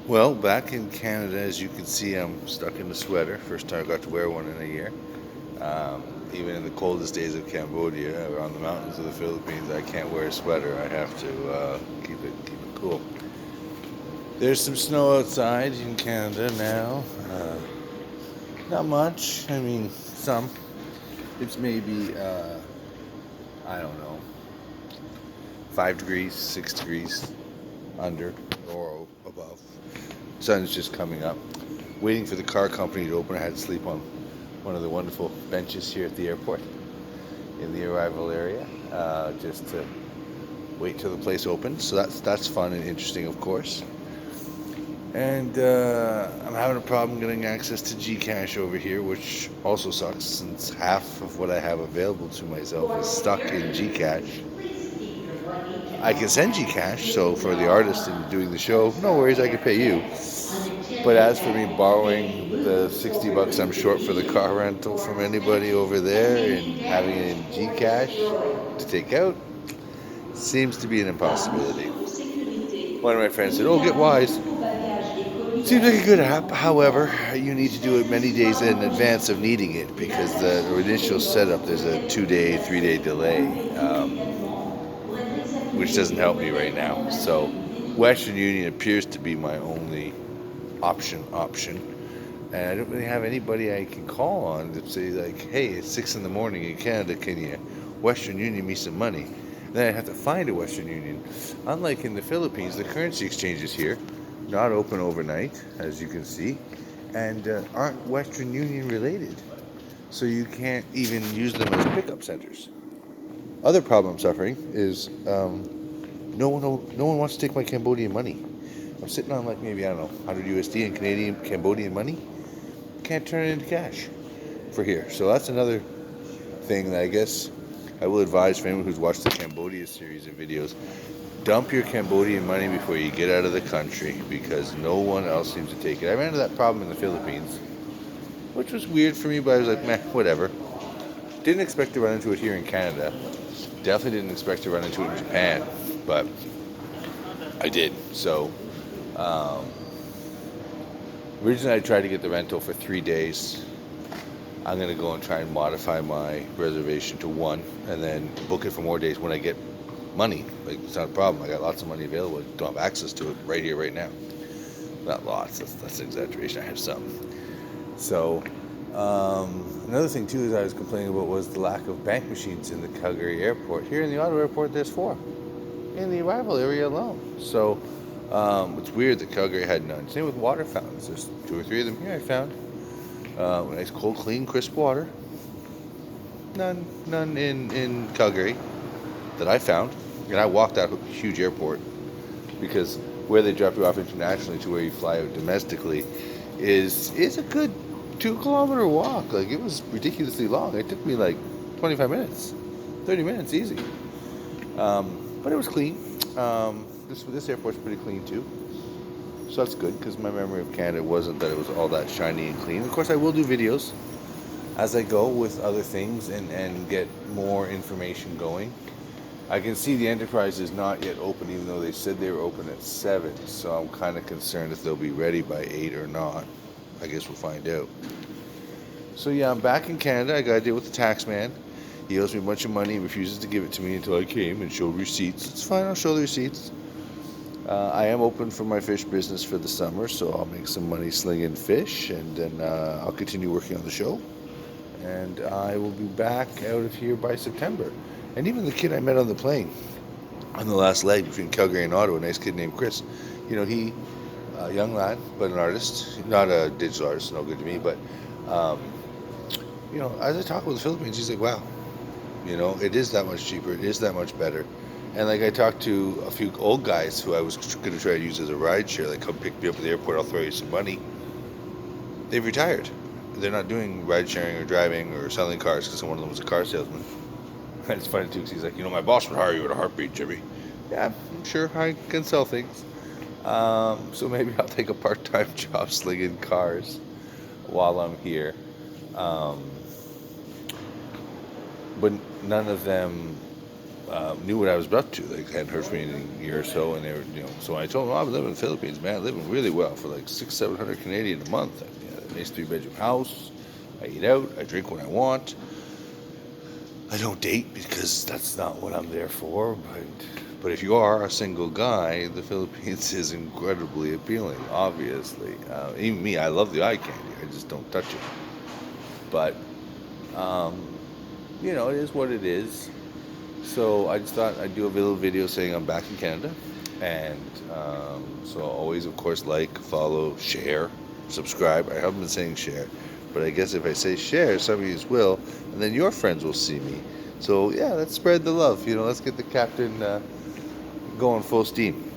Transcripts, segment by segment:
Well, back in Canada, as you can see, I'm stuck in a sweater. First time I got to wear one in a year. Um, Even in the coldest days of Cambodia or on the mountains of the Philippines, I can't wear a sweater. I have to keep it cool. There's some snow outside in Canada now. Not much. I mean, some. It's maybe I don't know, 5 degrees, 6 degrees under or above. Sun's just coming up. Waiting for the car company to open. I had to sleep on one of the wonderful benches here at the airport in the arrival area, just to wait till the place opens. So that's fun and interesting, of course. And I'm having a problem getting access to Gcash over here, which also sucks since half of what I have available to myself is stuck in Gcash. I can send Gcash, so for the artist and doing the show, no worries, I can pay you. But as for me borrowing the 60 bucks I'm short for the car rental from anybody over there and having it in Gcash to take out, seems to be an impossibility. One of my friends said, "Oh, get Wise. Seems like a good app. However, you need to do it many days in advance of needing it because the initial setup there's a 2 day, 3 day delay, which doesn't help me right now. So, Western Union appears to be my only option, and I don't really have anybody I can call on to say like, "Hey, it's 6 in the morning in Canada. Can you Western Union me some money?" Then I have to find a Western Union. Unlike in the Philippines, the currency exchanges here not open overnight, as you can see, and aren't Western Union related. So you can't even use them as pickup centers. Other problem I'm suffering is no one wants to take my Cambodian money. I'm sitting on like maybe I don't know 100 USD in Canadian Cambodian money. Can't turn it into cash for here. So that's another thing that I guess I will advise for anyone who's watched the Cambodia series of videos. Dump your Cambodian money before you get out of the country because no one else seems to take it. I ran into that problem in the Philippines, which was weird for me, but I was like, meh, whatever. Didn't expect to run into it here in Canada. Definitely didn't expect to run into it in Japan, but I did. So, um, originally I tried to get the rental for 3 days. I'm going to go and try and modify my reservation to one and then book it for more days when I get money. Like, it's not a problem. I got lots of money available. I don't have access to it right here, right now. Not lots. That's an exaggeration. I have some. So, another thing too is I was complaining about was the lack of bank machines in the Calgary airport. Here in the Ottawa airport, there's 4 in the arrival area alone. So, it's weird that Calgary had none. Same with water fountains. There's 2 or 3 of them here I found. Nice, cold, clean, crisp water. None in Calgary that I found. And I walked out a huge airport because where they drop you off internationally to where you fly out domestically is a good 2 kilometer walk. Like it was ridiculously long. It took me like 25 minutes, 30 minutes easy. But it was clean. This airport's pretty clean too. So that's good because my memory of Canada wasn't that it was all that shiny and clean. Of course, I will do videos as I go with other things and get more information going. I can see the Enterprise is not yet open, even though they said they were open at 7. So I'm kind of concerned if they'll be ready by 8 or not. I guess we'll find out. So yeah, I'm back in Canada. I got to deal with the tax man. He owes me a bunch of money. He refuses to give it to me until I came and showed receipts. It's fine. I'll show the receipts. I am open for my fish business for the summer, so I'll make some money slinging fish, and then I'll continue working on the show. And I will be back out of here by September. And even the kid I met on the plane on the last leg between Calgary and Ottawa, a nice kid named Chris, he, a young lad, but an artist, not a digital artist, no good to me, but, um, as I talk with the Philippines, he's like, wow, it is that much cheaper, it is that much better. And like I talked to a few old guys who I was going to try to use as a ride share, like come pick me up at the airport, I'll throw you some money. They've retired. They're not doing ride sharing or driving or selling cars because one of them was a car salesman. And it's funny too because he's like, my boss would hire you at a heartbeat, Jimmy. Yeah, I'm sure I can sell things. So maybe I'll take a part-time job slinging cars while I'm here. Um, but none of them knew what I was up to. Like, hadn't heard from me in a year or so, and they were, So I told them, I've been living in the Philippines, man, living really well for like 600-700 Canadian a month. I have a nice 3-bedroom house. I eat out. I drink when I want. I don't date because that's not what I'm there for. But if you are a single guy, the Philippines is incredibly appealing. Obviously, even me, I love the eye candy. I just don't touch it. But um, it is what it is. So I just thought I'd do a little video saying I'm back in Canada. And so always, of course, like, follow, share, subscribe. I haven't been saying share, but I guess if I say share, some of you will, and then your friends will see me. So yeah, let's spread the love. Let's get the captain going full steam.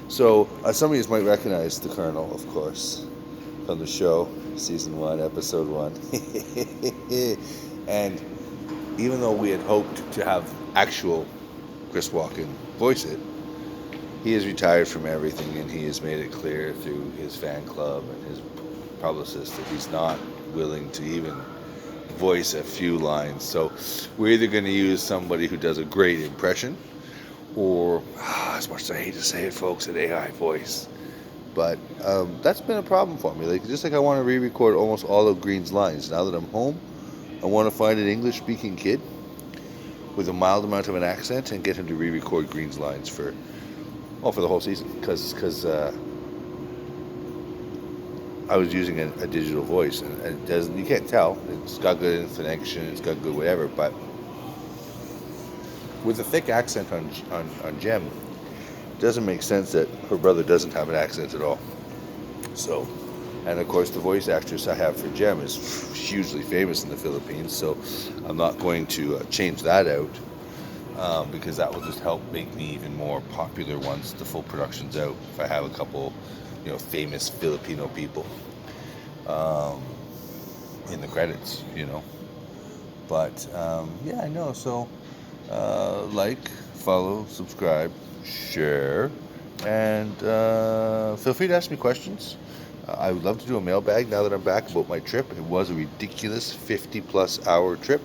So some of you might recognize the Colonel, of course, from the show, Season 1, Episode 1. And even though we had hoped to have actual Chris Walken voice it, he has retired from everything, and he has made it clear through his fan club and his publicist that he's not willing to even voice a few lines. So we're either going to use somebody who does a great impression, or, as much as I hate to say it, folks, an AI voice. But that's been a problem for me. Just like I want to re-record almost all of Green's lines. Now that I'm home, I want to find an English-speaking kid with a mild amount of an accent and get him to re-record Green's lines for the whole season. Because I was using a digital voice, and it doesn't. You can't tell. It's got good inflection. It's got good whatever. But with a thick accent on Jem, it doesn't make sense that her brother doesn't have an accent at all. So, and of course, the voice actress I have for Jem is hugely famous in the Philippines. So, I'm not going to change that out because that will just help make me even more popular once the full production's out. If I have a couple, famous Filipino people in the credits, But yeah, I know. So, like, follow, subscribe, share, and feel free to ask me questions. I would love to do a mailbag now that I'm back about my trip. It was a ridiculous 50-plus hour trip.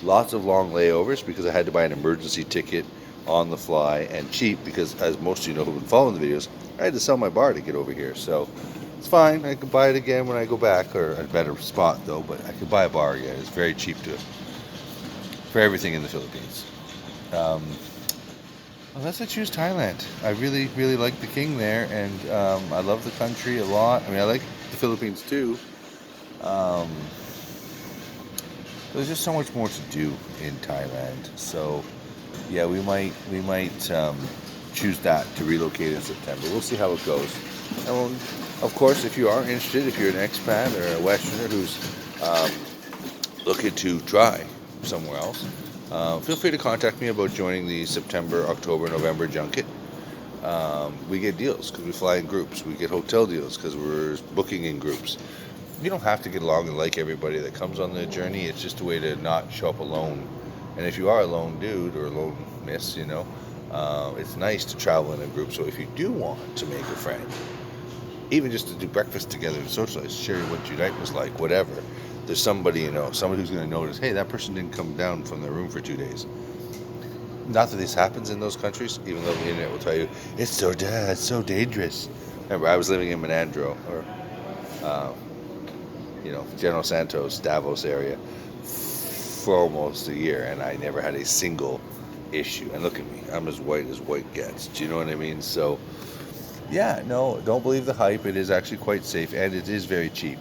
Lots of long layovers because I had to buy an emergency ticket on the fly, and cheap because, as most of you know who've been following the videos, I had to sell my bar to get over here. So it's fine. I could buy it again when I go back, or at a better spot though. But I could buy a bar again. It's very cheap for everything in the Philippines. Unless I choose Thailand. I really, really like the king there, and I love the country a lot. I mean, I like the Philippines too. There's just so much more to do in Thailand. So, yeah, we might choose that to relocate in September. We'll see how it goes. And of course, if you are interested, if you're an expat or a Westerner who's looking to try somewhere else, feel free to contact me about joining the September, October, November junket. We get deals because we fly in groups. We get hotel deals because we're booking in groups. You don't have to get along and like everybody that comes on the journey. It's just a way to not show up alone. And if you are a lone dude or a lone miss, it's nice to travel in a group. So if you do want to make a friend, even just to do breakfast together and socialize, share what your night was like, whatever, there's somebody somebody who's going to notice, hey, that person didn't come down from their room for 2 days. Not that this happens in those countries, even though the internet will tell you it's so dangerous. Remember, I was living in Menandro, or General Santos, Davos area for almost a year, and I never had a single issue. And look at me, I'm as white gets. Do you know what I mean? So, yeah, no, don't believe the hype. It is actually quite safe, and it is very cheap.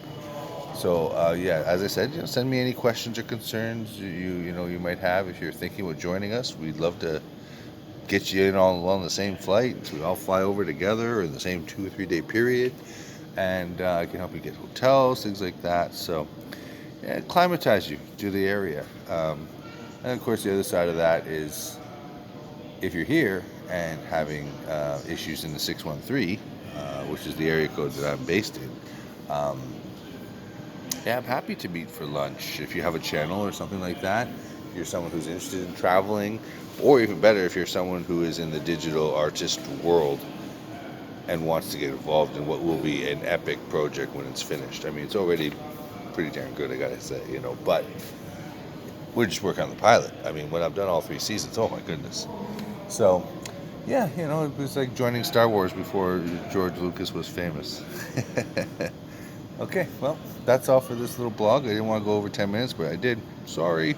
So, yeah, as I said, send me any questions or concerns you might have if you're thinking about joining us. We'd love to get you in all on the same flight, so we all fly over together in the same 2 or 3 day period. And I can help you get hotels, things like that. So, yeah, acclimatize you to the area. And of course, the other side of that is if you're here and having issues in the 613, which is the area code that I'm based in, yeah, I'm happy to meet for lunch. If you have a channel or something like that, if you're someone who's interested in traveling, or even better, if you're someone who is in the digital artist world and wants to get involved in what will be an epic project when it's finished. I mean, it's already pretty darn good, I gotta say, but We're just working on the pilot. I mean, when I've done all 3 seasons, oh my goodness. So, yeah, it was like joining Star Wars before George Lucas was famous. Okay, well, that's all for this little blog. I didn't want to go over 10 minutes, but I did. Sorry.